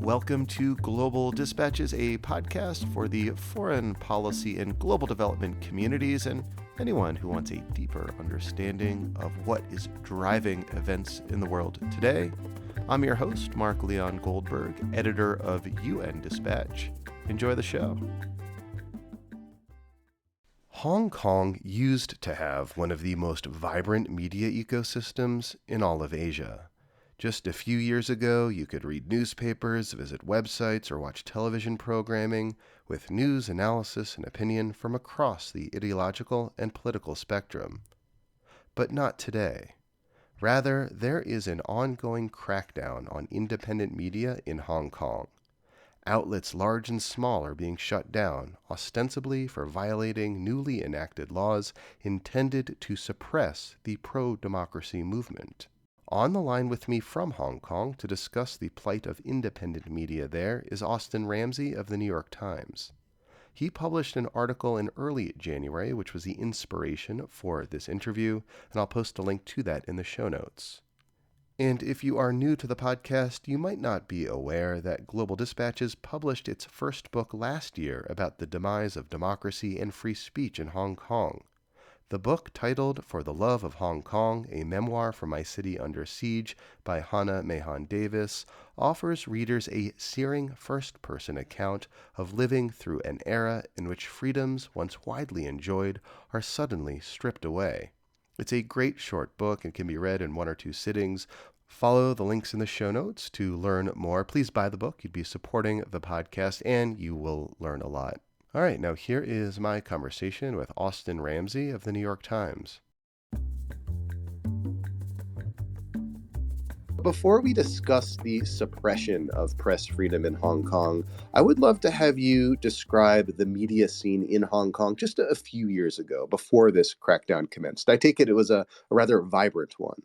Welcome to Global Dispatches, a podcast for the foreign policy and global development communities and anyone who wants a deeper understanding of what is driving events in the world today. I'm your host, Mark Leon Goldberg, editor of UN Dispatch. Enjoy the show. Hong Kong used to have one of the most vibrant media ecosystems in all of Asia. Just a few years ago, you could read newspapers, visit websites, or watch television programming with news, analysis, and opinion from across the ideological and political spectrum. But not today. Rather, there is an ongoing crackdown on independent media in Hong Kong. Outlets large and small are being shut down, ostensibly for violating newly enacted laws intended to suppress the pro-democracy movement. On the line with me from Hong Kong to discuss the plight of independent media there is Austin Ramzy of the New York Times. He published an article in early January, which was the inspiration for this interview, and I'll post a link to that in the show notes. And if you are new to the podcast, you might not be aware that Global Dispatches published its first book last year about the demise of democracy and free speech in Hong Kong. The book, titled For the Love of Hong Kong, A Memoir from My City Under Siege by Hana Meihan Davis, offers readers a searing first-person account of living through an era in which freedoms once widely enjoyed are suddenly stripped away. It's a great short book and can be read in one or two sittings. Follow the links in the show notes to learn more. Please buy the book. You'd be supporting the podcast, and you will learn a lot. All right, now here is my conversation with Austin Ramzy of the New York Times. Before we discuss the suppression of press freedom in Hong Kong, I would love to have you describe the media scene in Hong Kong just a few years ago, before this crackdown commenced. I take it was a rather vibrant one.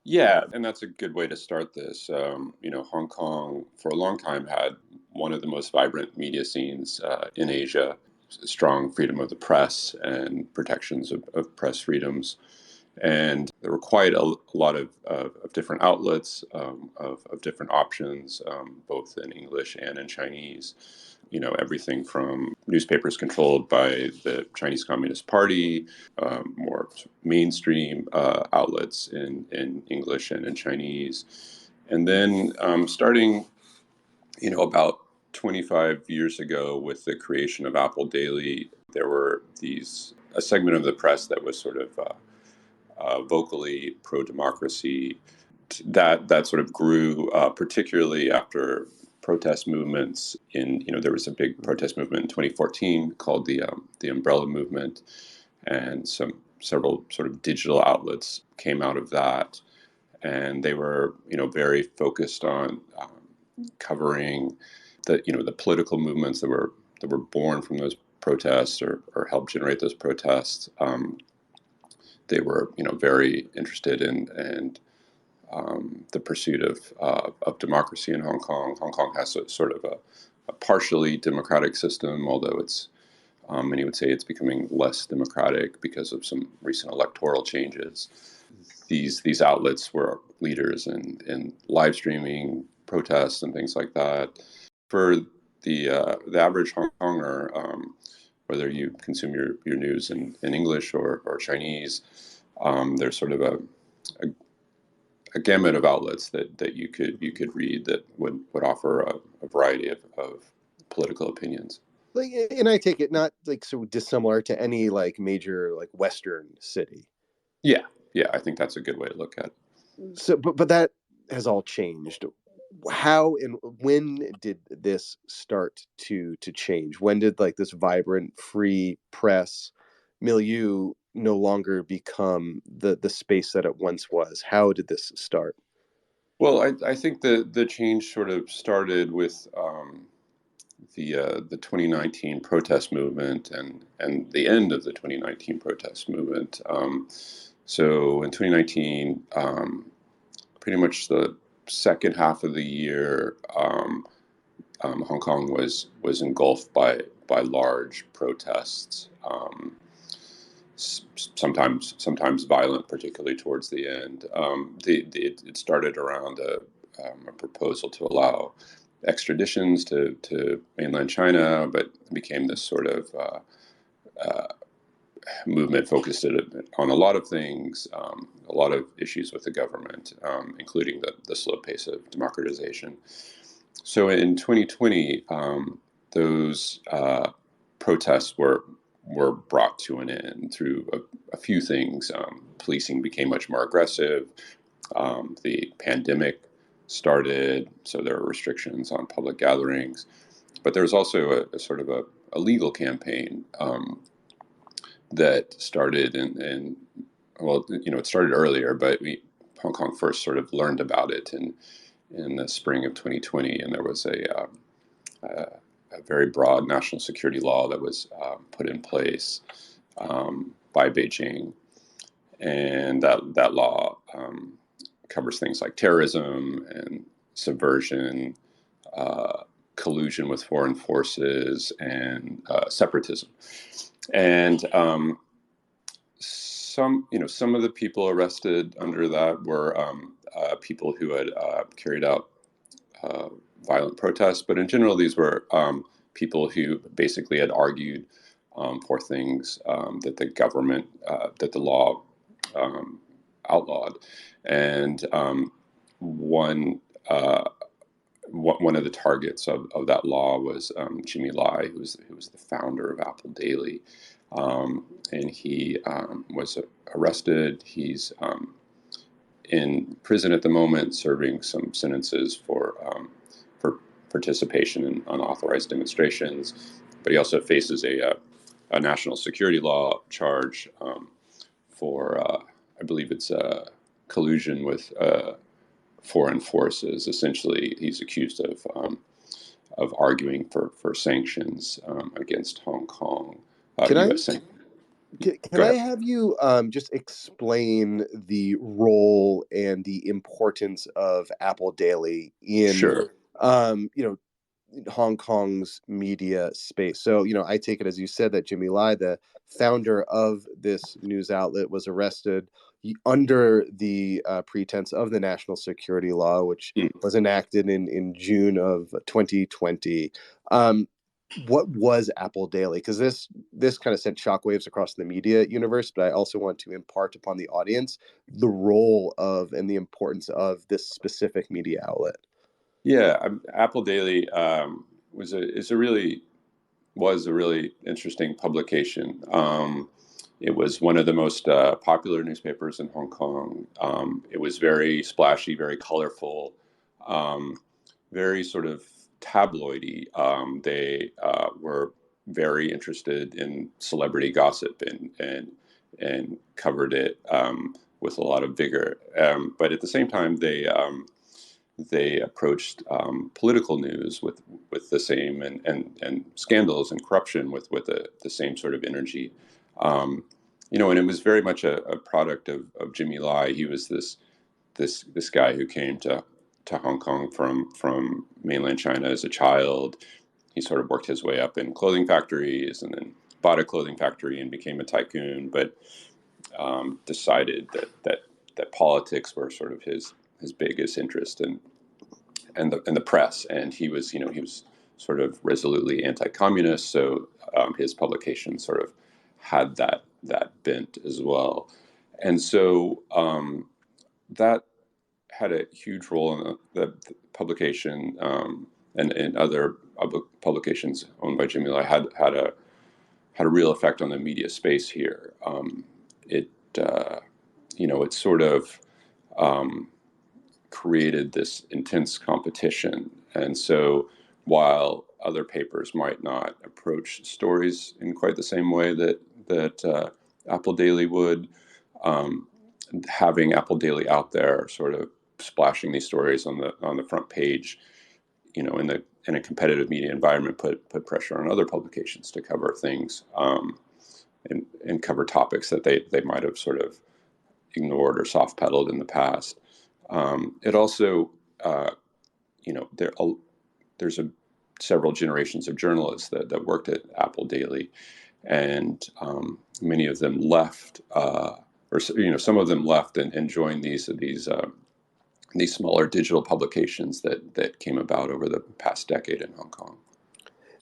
Yeah, and that's a good way to start this. Hong Kong for a long time had one of the most vibrant media scenes in Asia, strong freedom of the press and protections of press freedoms. And there were quite a lot of different outlets, of different options, both in English and in Chinese. Everything from newspapers controlled by the Chinese Communist Party, more mainstream outlets in English and in Chinese. And then starting, about 25 years ago with the creation of Apple Daily, there were a segment of the press that was sort of vocally pro-democracy. That sort of grew, particularly after protest movements there was a big protest movement in 2014 called the Umbrella Movement, and several sort of digital outlets came out of that, and they were very focused on covering the political movements that were born from those protests or helped generate those protests. They were very interested in the pursuit of democracy in Hong Kong. Hong Kong has sort of a partially democratic system, although it's many would say it's becoming less democratic because of some recent electoral changes. These outlets were leaders in live streaming protests and things like that. For the average Hong Konger, whether you consume your news in English or Chinese, there's sort of a gamut of outlets that you could read that would offer a variety of political opinions. And I take it not so dissimilar to any major Western city. Yeah, I think that's a good way to look at it. So, but that has all changed. How and when did this start to change? When did this vibrant free press milieu no longer become the space that it once was? How did this start? Well, I think the change sort of started with the 2019 protest movement and the end of the 2019 protest movement. So in 2019, pretty much the second half of the year, Hong Kong was engulfed by large protests. Sometimes violent, particularly towards the end. It started around a proposal to allow extraditions to mainland China, but became this sort of movement focused on a lot of things, a lot of issues with the government, including the slow pace of democratization. So in 2020, those protests were brought to an end through a few things. Policing became much more aggressive. The pandemic started, so there were restrictions on public gatherings. But there was also a sort of a legal campaign that started well, it started earlier, but Hong Kong first sort of learned about it in the spring of 2020, and there was a very broad national security law that was put in place by Beijing, and that law covers things like terrorism and subversion, collusion with foreign forces, and separatism. And some of the people arrested under that were people who had carried out violent protests, but in general, these were people who basically had argued for things that the government, that the law outlawed. And one of the targets of that law was Jimmy Lai, who was the founder of Apple Daily, and he was arrested. He's in prison at the moment, serving some sentences for participation in unauthorized demonstrations. But he also faces a national security law charge for, I believe it's collusion with foreign forces. Essentially, he's accused of arguing for sanctions against Hong Kong. Can I U.S. sanctions. can I have you just explain the role and the importance of Apple Daily in Sure. Hong Kong's media space? So, I take it, as you said, that Jimmy Lai, the founder of this news outlet, was arrested under the pretense of the national security law, which was enacted in June of 2020. What was Apple Daily? Because this kind of sent shockwaves across the media universe, but I also want to impart upon the audience the role of and the importance of this specific media outlet. Yeah, Apple Daily was a really interesting publication. It was one of the most popular newspapers in Hong Kong. It was very splashy, very colorful, very sort of tabloidy. They were very interested in celebrity gossip and covered it with a lot of vigor. But at the same time, they approached political news with the same and scandals and corruption with the same sort of energy. And it was very much a product of Jimmy Lai. He was this guy who came to Hong Kong from mainland China as a child. He sort of worked his way up in clothing factories and then bought a clothing factory and became a tycoon, but decided that politics were sort of his biggest interest and the press. And he was sort of resolutely anti-communist, so his publication sort of had that bent as well. And so that had a huge role in the publication, and other publications owned by Jimmy Lai had a real effect on the media space here. It sort of created this intense competition, and so while other papers might not approach stories in quite the same way that Apple Daily would, having Apple Daily out there, sort of splashing these stories on the front page, in a competitive media environment, put pressure on other publications to cover things and cover topics that they might have sort of ignored or soft pedaled in the past. It also, there's several generations of journalists that worked at Apple Daily, and many of them left, or some of them left and joined these these smaller digital publications that came about over the past decade in Hong Kong.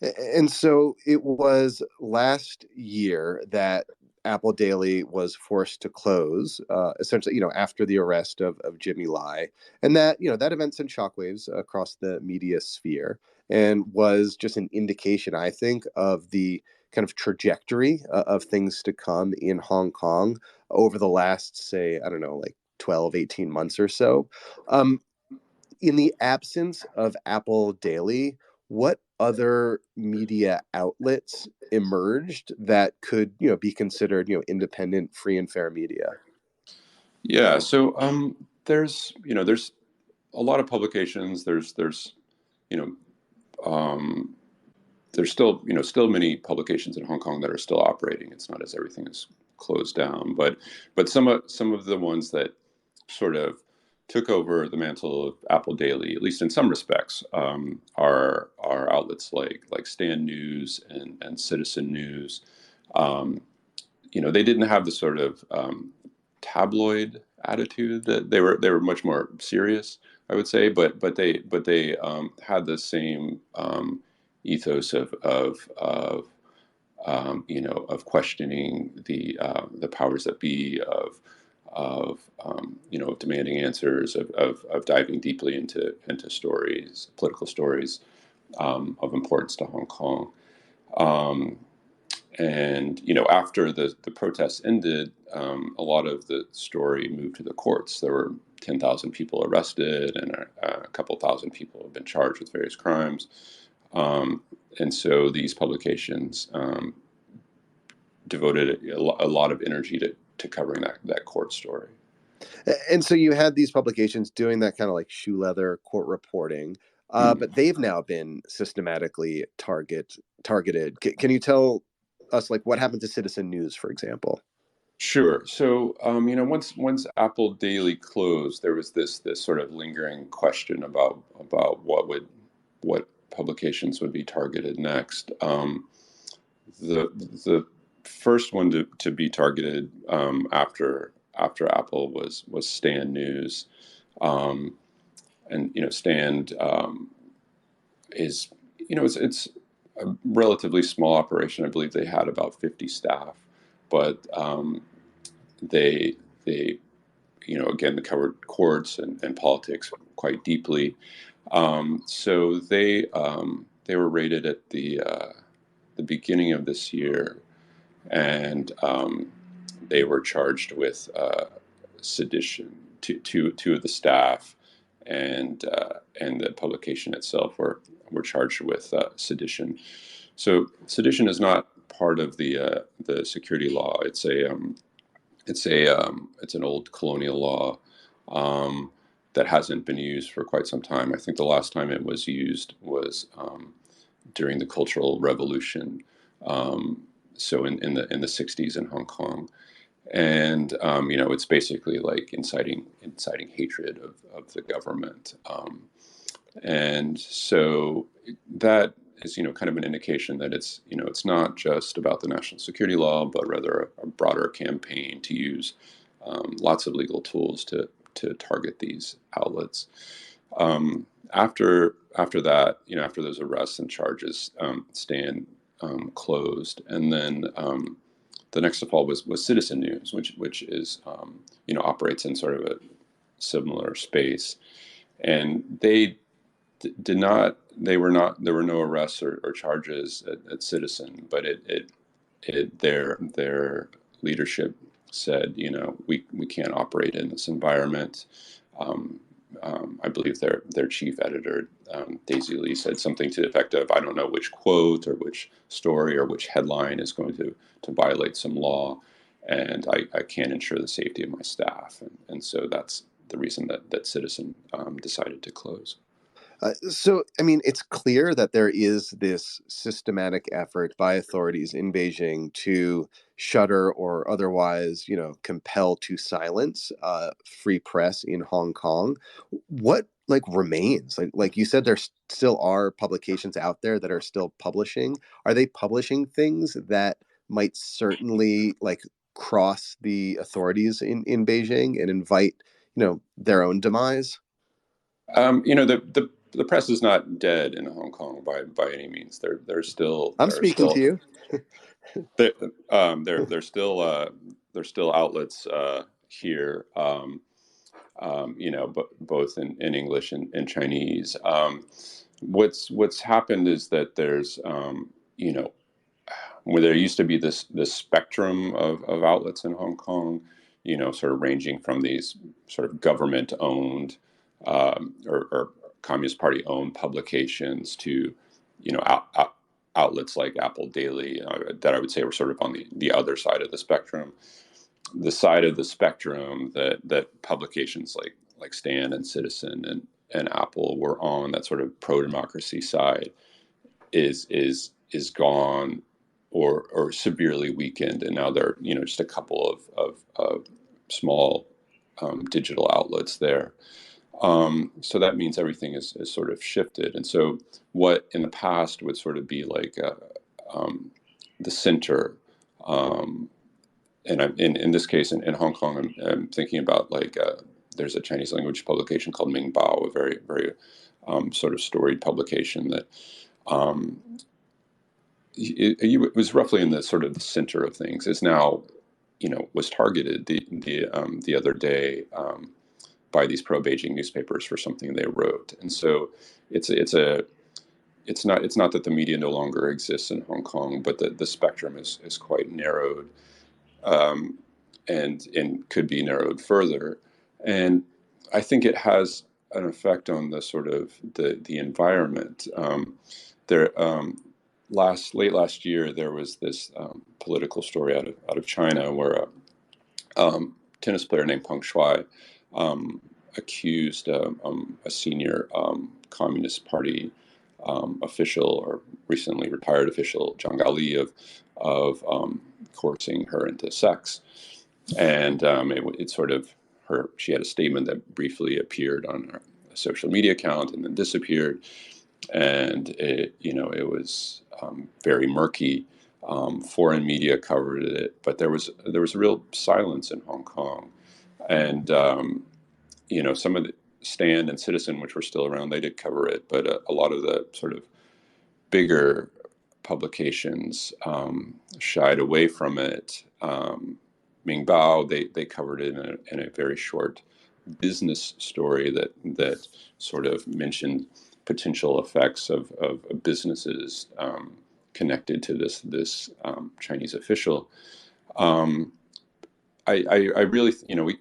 And so it was last year that Apple Daily was forced to close, essentially, after the arrest of Jimmy Lai, and that event sent shockwaves across the media sphere, and was just an indication, I think, of the kind of trajectory of things to come in Hong Kong over the last, say, I don't know, like 12, 18 months or so. Um, in the absence of Apple Daily, what other media outlets emerged that could, be considered, independent, free and fair media? Yeah, so there's a lot of publications. You know um, there's still many publications in Hong Kong that are still operating. It's not as everything is closed down, but some of the ones that sort of took over the mantle of Apple Daily, at least in some respects, are outlets like Stand News and Citizen News. Um, they didn't have the sort of tabloid attitude that they were much more serious, I would say, but they had the same ethos of questioning the powers that be, of demanding answers, of diving deeply into stories, political stories, of importance to Hong Kong. Um, and after the protests ended, a lot of the story moved to the courts. There were 10,000 people arrested, and a couple thousand people have been charged with various crimes. Um, and so these publications devoted a lot of energy to covering that court story. And so you had these publications doing that kind of like shoe leather court reporting, Mm. but they've now been systematically targeted. Can you tell us like what happened to Citizen News, for example? Sure. So, once Apple Daily closed, there was this sort of lingering question about what publications would be targeted next. The first one to be targeted after Apple was Stand News, um, and Stand is it's a relatively small operation. I believe they had about 50 staff, but they they again, they covered courts and politics quite deeply. So they were raided at the beginning of this year, and they were charged with sedition. Two of the staff and the publication itself were charged with sedition. So sedition is not part of the security law. It's an old colonial law um, that hasn't been used for quite some time. I think the last time it was used was during the Cultural Revolution, um, so in the 60s in Hong Kong. And it's basically like inciting hatred of the government, and so that is kind of an indication that it's not just about the national security law, but rather a broader campaign to use lots of legal tools to target these outlets. After that, after those arrests and charges, Stand closed, and then the next to fall was Citizen News, which is operates in sort of a similar space, and they did not. They were not. There were no arrests or charges at Citizen, but their leadership said, we can't operate in this environment. Um, I believe their chief editor, Daisy Lee, said something to the effect of, "I don't know which quote or which story or which headline is going to violate some law, and I can't ensure the safety of my staff." And so that's the reason that Citizen decided to close. So, I mean, it's clear that there is this systematic effort by authorities in Beijing to shutter or otherwise, compel to silence free press in Hong Kong. What like remains? Like you said, there still are publications out there that are still publishing. Are they publishing things that might certainly like cross the authorities in Beijing and invite, their own demise? The press is not dead in Hong Kong by any means. I'm there are speaking to still you. there there's still outlets here. Both in English and Chinese. What's happened is that there's where there used to be this spectrum of outlets in Hong Kong, sort of ranging from these sort of government owned or Communist Party owned publications to outlets like Apple Daily that I would say were sort of on the other side of the spectrum, the side of the spectrum that publications like Stand and Citizen and Apple were on, that sort of pro democracy side is gone or severely weakened, and now there are just a couple of small digital outlets there. So that means everything is sort of shifted, and so what in the past would sort of be like the center. And in this case, in Hong Kong, I'm thinking about like there's a Chinese language publication called Mingbao, a very, very sort of storied publication that um, it was roughly in the sort of the center of things. Is now, was targeted the other day by these pro Beijing newspapers for something they wrote, and so it's it's not that the media no longer exists in Hong Kong, but the spectrum is quite narrowed, um, and could be narrowed further. And I think it has an effect on the sort of the environment. There, late last year, there was this political story out of China where a tennis player named Peng Shuai um, accused a senior Communist Party official or recently retired official, Zhang Gaoli, of coercing her into sex. And it sort of she had a statement that briefly appeared on her social media account and then disappeared, and it was very murky. Foreign media covered it, but there was a real silence in Hong Kong, and some of the Stand and Citizen, which were still around, they did cover it, but a lot of the sort of bigger publications shied away from it. Ming Bao, they covered it in a very short business story that sort of mentioned potential effects of businesses connected to this Chinese official. Um, I really,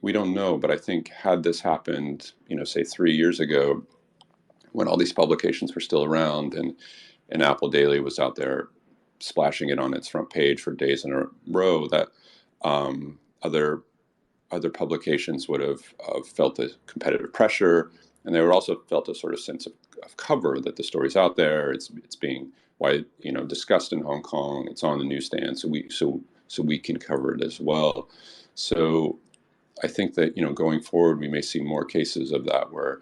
we don't know, but I think had this happened, say 3 years ago, when all these publications were still around and Apple Daily was out there splashing it on its front page for days in a row, that other publications would have felt the competitive pressure, and they would also felt a sort of sense of cover that the story's out there. It's being discussed in Hong Kong. It's on the newsstand, so we can cover it as well. So I think that going forward, we may see more cases of that where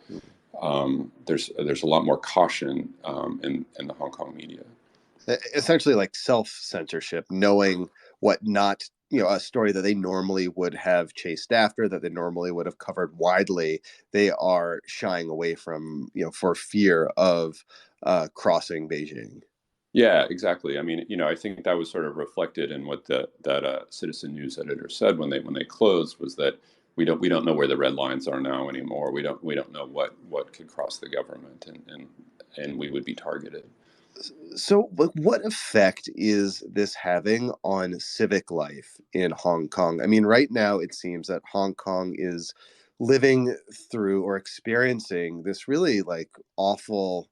there's a lot more caution in the Hong Kong media. Essentially like self-censorship, knowing what not, a story that they normally would have chased after, that they normally would have covered widely, they are shying away from, for fear of crossing Beijing. Yeah, exactly. I mean, I think that was sort of reflected in what that Citizen News editor said when they closed, was that we don't know where the red lines are now anymore. We don't know what could cross the government, and we would be targeted. So, like, what effect is this having on civic life in Hong Kong? I mean, right now it seems that Hong Kong is living through or experiencing this really like awful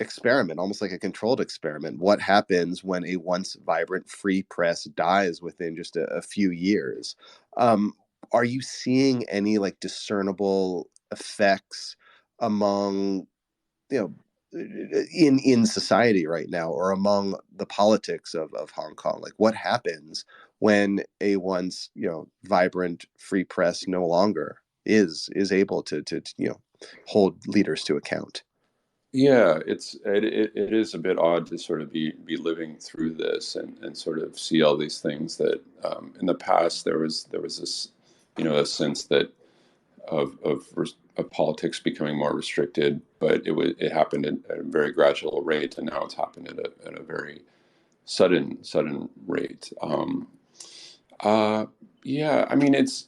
experiment, almost like a controlled experiment. What happens when a once vibrant free press dies within just a few years? Um, are you seeing any like discernible effects among you know in society right now, or among the politics of Hong Kong? Like, what happens when a once vibrant free press no longer is able to hold leaders to account? Yeah, it is a bit odd to sort of be living through this and sort of see all these things that in the past there was this a sense that of politics becoming more restricted, but it happened at a very gradual rate, and now it's happened at a very sudden rate. Yeah, I mean, it's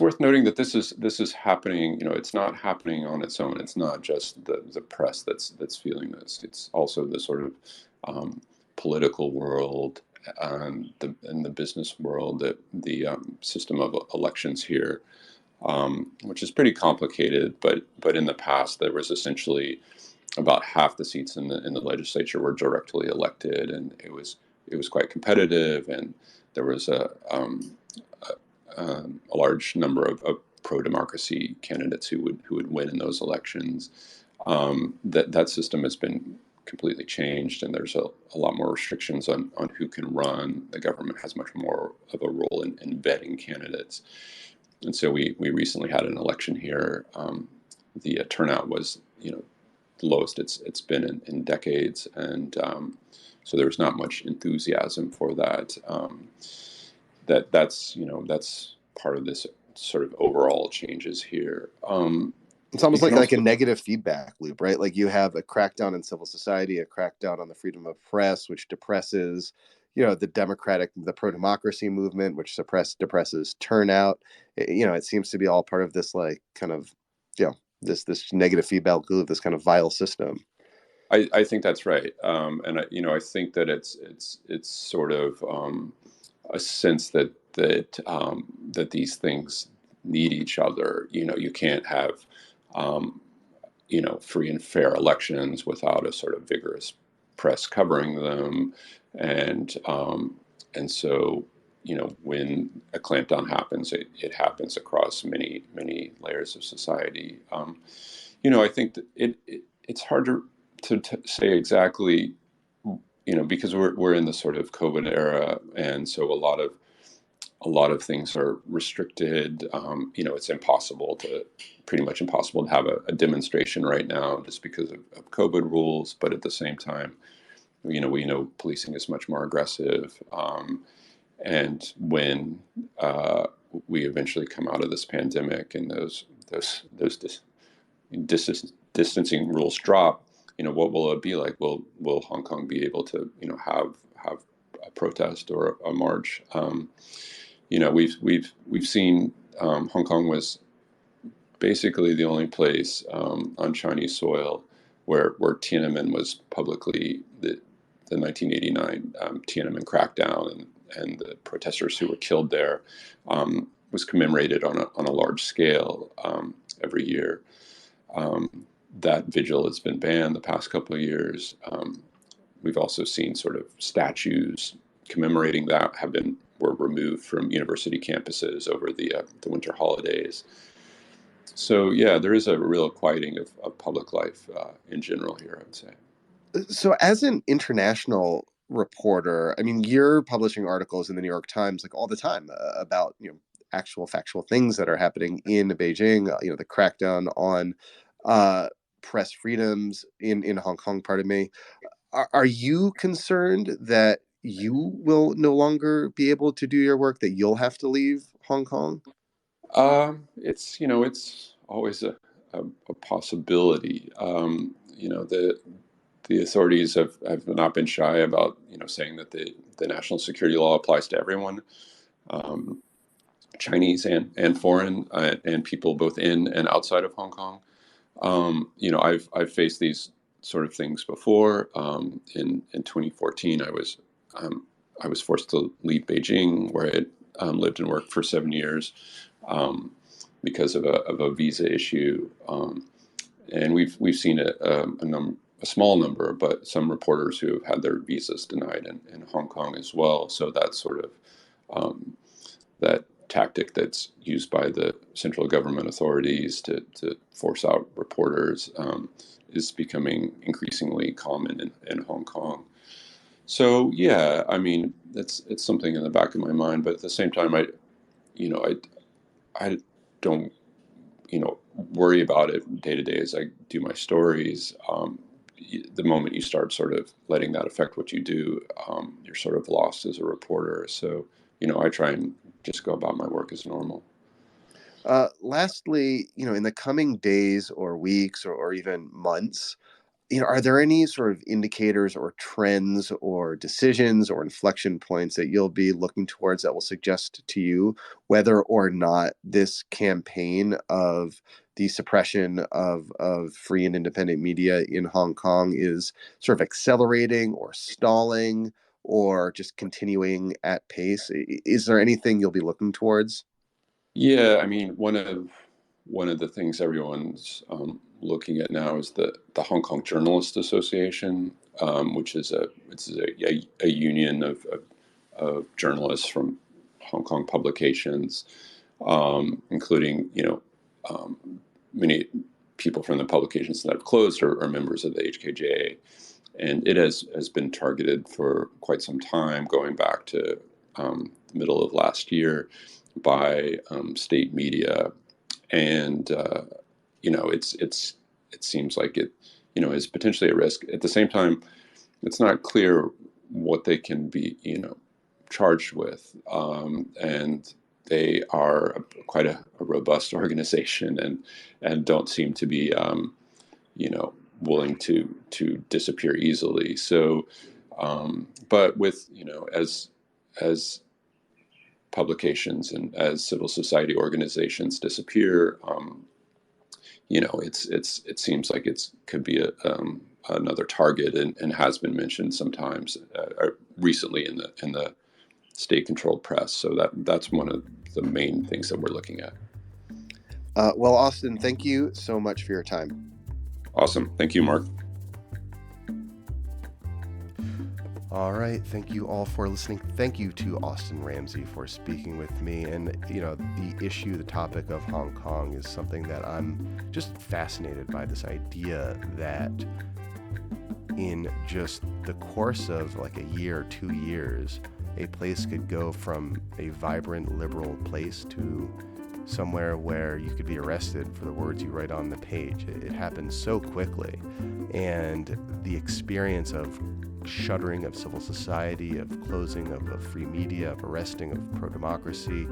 worth noting that this is happening. It's not happening on its own. It's not just the press that's feeling this. It's also the sort of political world and the business world, that the system of elections here, which is pretty complicated. But in the past, there was essentially about half the seats in the legislature were directly elected, and it was quite competitive, and there was a large number of pro-democracy candidates who would win in those elections. That system has been completely changed, and there's a lot more restrictions on who can run. The government has much more of a role in vetting candidates, and so we recently had an election here. The turnout was the lowest it's been in decades, and so there was not much enthusiasm for that. That's part of this sort of overall changes here. It's almost You can like a also, negative feedback loop, right? Like you have a crackdown in civil society, a crackdown on the freedom of press, which depresses, the pro-democracy movement, which depresses turnout. It seems to be all part of this, like, kind of, this negative feedback loop, this kind of vile system. I think that's right, and I think that it's sort of a sense that these things need each other. You can't have free and fair elections without a sort of vigorous press covering them, and so when a clampdown happens, it happens across many layers of society. I think that it's hard to say exactly, because we're in the sort of COVID era, and so a lot of things are restricted. It's pretty much impossible to have a demonstration right now just because of COVID rules. But at the same time, we know policing is much more aggressive. And when we eventually come out of this pandemic and those distancing rules drop, what will it be like? Will Hong Kong be able to have a protest or a march? We've seen Hong Kong was basically the only place on Chinese soil where Tiananmen was publicly the 1989 Tiananmen crackdown, and the protesters who were killed there was commemorated on a large scale every year. That vigil has been banned the past couple of years. We've also seen sort of statues commemorating that were removed from university campuses over the winter holidays. So yeah, there is a real quieting of public life in general here, I would say. So as an international reporter, I mean, you're publishing articles in the New York Times like all the time about, actual factual things that are happening in Beijing, the crackdown on press freedoms in Hong Kong, pardon me. Are you concerned that you will no longer be able to do your work, that you'll have to leave Hong Kong? It's always a possibility. The authorities have not been shy about saying that the national security law applies to everyone, Chinese and foreign, and people both in and outside of Hong Kong. I've faced these sort of things before. In 2014, I was forced to leave Beijing, where I had lived and worked for 7 years, because of a visa issue. And we've seen a small number, but some reporters who have had their visas denied in Hong Kong as well. So that's sort of that tactic that's used by the central government authorities to force out reporters is becoming increasingly common in Hong Kong. So yeah, I mean, it's something in the back of my mind, but at the same time, I don't worry about it day to day as I do my stories. The moment you start sort of letting that affect what you do, you're sort of lost as a reporter. So I try and just go about my work as normal. Lastly, in the coming days or weeks or even months, are there any sort of indicators or trends or decisions or inflection points that you'll be looking towards that will suggest to you whether or not this campaign of the suppression of free and independent media in Hong Kong is sort of accelerating or stalling or just continuing at pace? Is there anything you'll be looking towards? Yeah, I mean, one of the things everyone's looking at now is the Hong Kong Journalists Association, which is a union of journalists from Hong Kong publications, including many people from the publications that have closed are members of the HKJA, and it has been targeted for quite some time, going back to the middle of last year by state media, and it seems like it is potentially at risk. At the same time, it's not clear what they can be charged with, and they are quite a robust organization, and don't seem to be willing to disappear easily. So, but with as publications and as civil society organizations disappear, it seems like it could be another target, and has been mentioned sometimes recently in the state-controlled press. So that's one of the main things that we're looking at. Well, Austin, thank you so much for your time. Awesome. Thank you, Mark. All right. Thank you all for listening. Thank you to Austin Ramzy for speaking with me. And, the topic of Hong Kong is something that I'm just fascinated by, this idea that in just the course of like a year, 2 years, a place could go from a vibrant liberal place to somewhere where you could be arrested for the words you write on the page. It happens so quickly. And the experience of shuttering of civil society, of closing of free media, of arresting of pro-democracy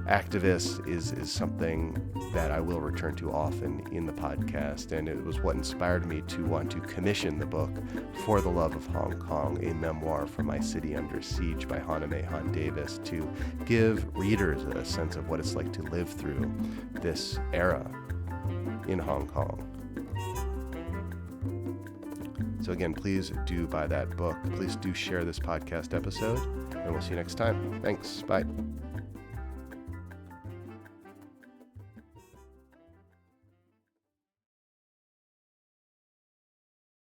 activists is something that I will return to often in the podcast. And it was what inspired me to want to commission the book For the Love of Hong Kong, a memoir from my city under siege by Hana Meihan Davis, to give readers a sense of what it's like to live through this era in Hong Kong. So again, please do buy that book. Please do share this podcast episode, and we'll see you next time. Thanks. Bye.